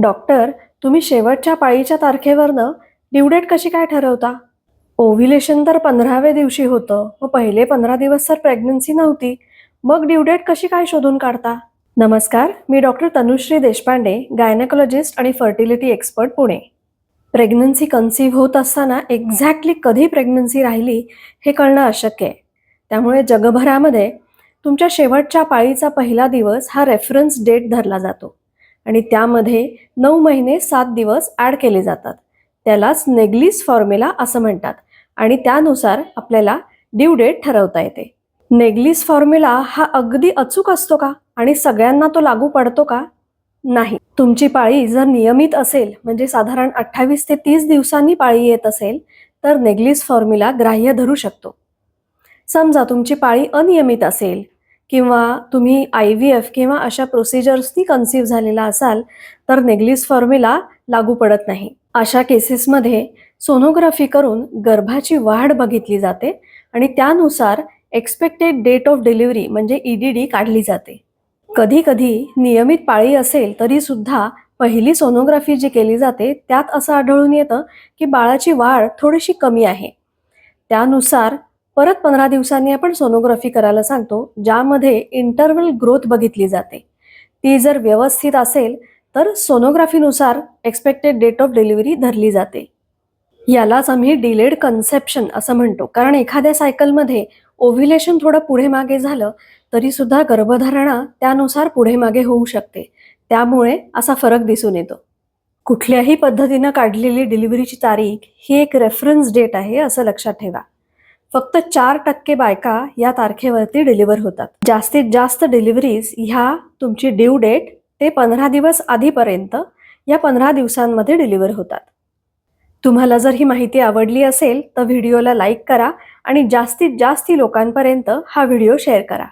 Doctor, तुम्ही शेवटच्या पाळीच्या तारखेवरनं due date कशी काय ठरवता? ओव्ह्युलेशन तर 15व्या दिवशी होतं. मग पहिले 15 दिवस तर प्रेग्नन्सी नव्हती. मग ड्यू डेट कशी काय शोधून काढता? नमस्कार, मी डॉक्टर तनुश्री देशपांडे, गायनेकोलॉजिस्ट आणि fertility expert, Pune. Pregnancy conceive होत असताना एक्झॅक्टली कधी प्रेग्नन्सी राहिली हे कळणं अशक्य आहे. त्यामुळे जगभरामध्ये तुमच्या शेवटच्या पाळीचा पहिला दिवस हा रेफरन्स डेट धरला जातो आणि त्यामध्ये 9 महिने 7 दिवस ॲड केले जातात. त्यालाच नेग्लिस फॉर्म्युला असं म्हणतात आणि त्यानुसार आपल्याला ड्यू डेट ठरवता येते. नेग्लिस फॉर्म्युला हा अगदी अचूक असतो का आणि सगळ्यांना तो लागू पडतो का? नाही. तुमची पाळी जर नियमित असेल, म्हणजे साधारण 28 ते 30 दिवसांनी पाळी येत असेल, तर नेग्लिस फॉर्म्युला ग्राह्य धरू शकतो. समजा तुमची पाळी अनियमित असेल किंवा तुम्ही IVF किंवा अशा प्रोसिजर्सनी कन्सीव्ह झालेला असाल, तर नेग्लिस फॉर्म्युला लागू पडत नाही. अशा केसेसमध्ये सोनोग्राफी करून गर्भाची वाढ बघितली जाते आणि त्यानुसार एक्सपेक्टेड डेट ऑफ डिलिव्हरी म्हणजे EDD काढली जाते. कधी कधी नियमित पाळी असेल तरी सुद्धा पहिली सोनोग्राफी जी केली जाते त्यात असं आढळून येतं की बाळाची वाढ थोडीशी कमी आहे. त्यानुसार परत 15 दिवसांनी आपण सोनोग्राफी करायला सांगतो, ज्यामध्ये इंटरव्हल ग्रोथ बघितली जाते. ती जर व्यवस्थित असेल तर सोनोग्राफीनुसार एक्सपेक्टेड डेट ऑफ डिलिव्हरी धरली जाते. यालाच आम्ही डिलेड कन्सेप्शन असं म्हणतो, कारण एखाद्या सायकलमध्ये ओव्ह्युलेशन थोडं पुढे मागे झालं तरी सुद्धा गर्भधारणा त्यानुसार पुढे मागे होऊ शकते. त्यामुळे असा फरक दिसून येतो. कुठल्याही पद्धतीनं काढलेली डिलिव्हरीची तारीख ही एक रेफरन्स डेट आहे असं लक्षात ठेवा. फक्त 4% बायका या तारखेवरती डिलिव्हर होतात. जास्तीत जास्त डिलिव्हरीज ह्या तुमची ड्यू डेट ते 15 दिवस आधीपर्यंत या 15 दिवसांमध्ये डिलिव्हर होतात. तुम्हाला जर ही माहिती आवडली असेल तर व्हिडिओला लाईक करा आणि जास्तीत जास्त लोकांपर्यंत हा व्हिडिओ शेअर करा.